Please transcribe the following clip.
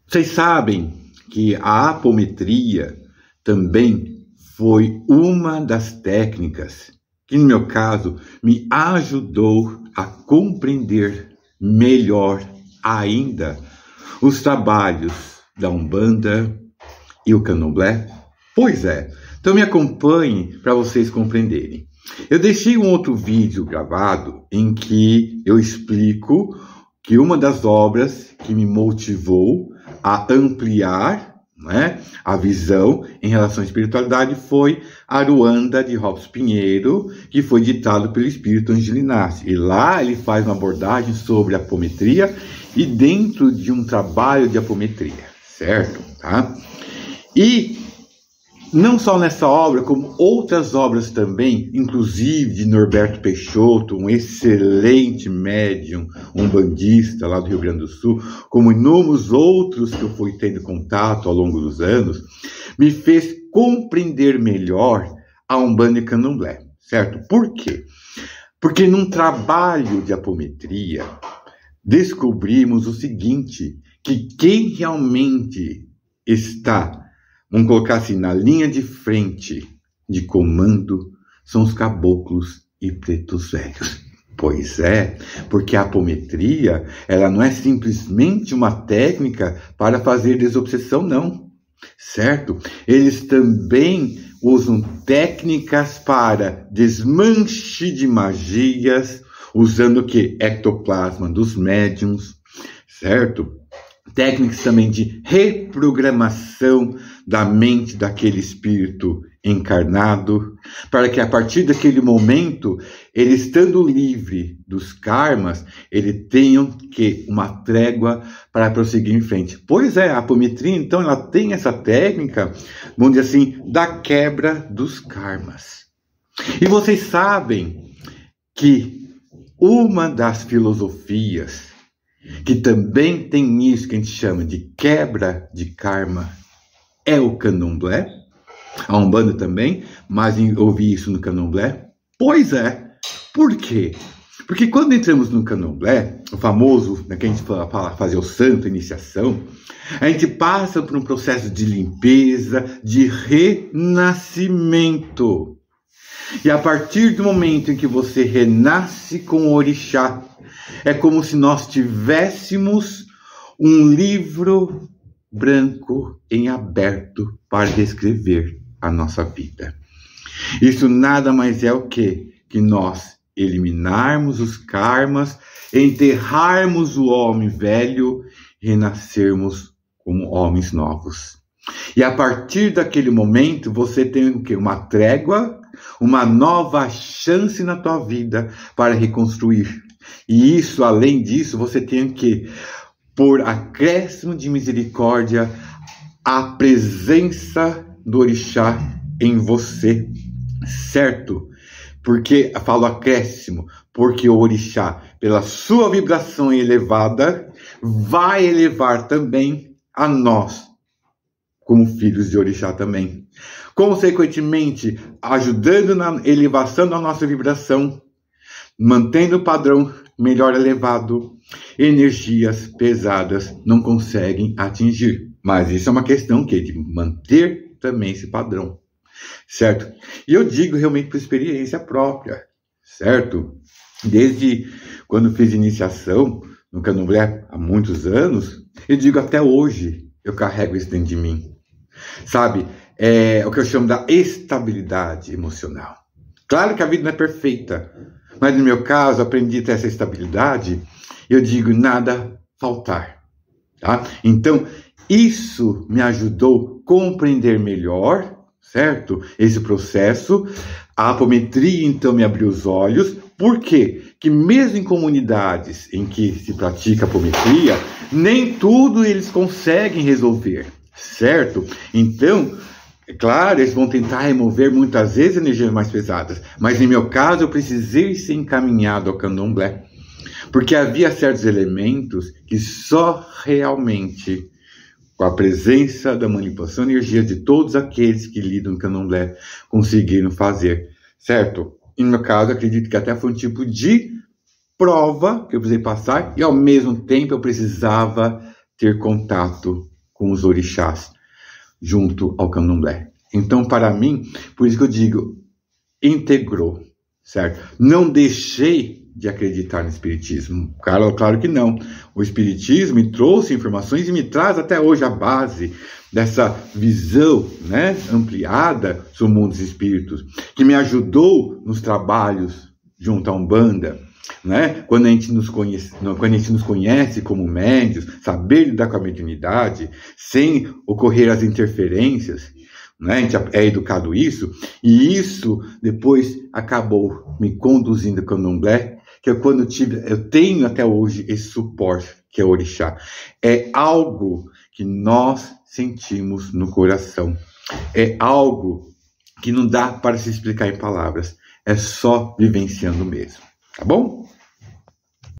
Vocês sabem que a apometria também foi uma das técnicas que, no meu caso, me ajudou a compreender melhor ainda os trabalhos da Umbanda e o Candomblé? Pois é, então me acompanhem para vocês compreenderem. Eu deixei um outro vídeo gravado em que eu explico que uma das obras que me motivou a ampliar, né, a visão em relação à espiritualidade foi Aruanda, de Robson Pinheiro, que foi ditado pelo Espírito Ângelo Inácio. E lá ele faz uma abordagem sobre a apometria e dentro de um trabalho de apometria, certo? Tá? E não só nessa obra, como outras obras também, inclusive de Norberto Peixoto, um excelente médium, umbandista lá do Rio Grande do Sul, como inúmeros outros que eu fui tendo contato ao longo dos anos, me fez compreender melhor a Umbanda e Candomblé, certo? Por quê? Porque num trabalho de apometria, descobrimos o seguinte, que quem realmente está, vamos colocar assim, na linha de frente de comando, são os caboclos e pretos velhos. Pois é, porque a apometria, ela não é simplesmente uma técnica para fazer desobsessão, não. Certo? Eles também usam técnicas para desmanche de magias, usando o que? Ectoplasma dos médiums, certo? Técnicas também de reprogramação da mente daquele espírito encarnado, para que a partir daquele momento, ele estando livre dos karmas, ele tenha que uma trégua para prosseguir em frente. Pois é, a apometria, então, ela tem essa técnica, vamos dizer assim, da quebra dos karmas. E vocês sabem que uma das filosofias que também tem isso que a gente chama de quebra de karma é o Candomblé, a Umbanda também, mas eu ouvi isso no Candomblé. Pois é, por quê? Porque quando entramos no Candomblé, o famoso, que a gente fala fazer o santo, a iniciação, a gente passa por um processo de limpeza, de renascimento. E a partir do momento em que você renasce com o orixá, é como se nós tivéssemos um livro branco em aberto para descrever a nossa vida. Isso nada mais é o quê? Que nós eliminarmos os karmas, enterrarmos o homem velho e renascermos como homens novos. E a partir daquele momento, você tem o quê? Uma trégua, uma nova chance na tua vida para reconstruir. E isso, além disso, você tem que, por acréscimo de misericórdia, a presença do orixá em você, certo? Porque, eu falo acréscimo, porque o orixá, pela sua vibração elevada, vai elevar também a nós, como filhos de orixá também. Consequentemente, ajudando na elevação da nossa vibração, mantendo o padrão melhor elevado, energias pesadas não conseguem atingir. Mas isso é uma questão que de manter também esse padrão, certo? E eu digo realmente por experiência própria, certo? Desde quando fiz iniciação no Candomblé há muitos anos, eu digo até hoje, eu carrego isso dentro de mim. Sabe? É o que eu chamo da estabilidade emocional. Claro que a vida não é perfeita, mas no meu caso, aprendi a ter essa estabilidade, eu digo nada faltar, tá? Então, isso me ajudou a compreender melhor, certo? Esse processo. A apometria, então, me abriu os olhos. Por quê? Que mesmo em comunidades em que se pratica apometria, nem tudo eles conseguem resolver, certo? Então, é claro, eles vão tentar remover muitas vezes energias mais pesadas, mas em meu caso eu precisei ser encaminhado ao Candomblé, porque havia certos elementos que só realmente com a presença da manipulação de energia de todos aqueles que lidam no Candomblé conseguiram fazer, certo? E no meu caso, acredito que até foi um tipo de prova que eu precisei passar e ao mesmo tempo eu precisava ter contato com os orixás junto ao candomblé. Então, para mim, por isso que eu digo, integrou, certo? Não deixei de acreditar no espiritismo. Claro que não. O espiritismo me trouxe informações e me traz até hoje a base dessa visão, né, ampliada sobre o mundo dos espíritos, que me ajudou nos trabalhos junto à Umbanda, né? Quando a gente nos conhece como médios, saber lidar com a mediunidade, sem ocorrer as interferências, né? A gente é educado isso, e isso depois acabou me conduzindo ao candomblé, que é quando eu tenho até hoje esse suporte, que é o orixá. É algo que nós sentimos no coração. É algo que não dá para se explicar em palavras. É só vivenciando mesmo. Tá bom?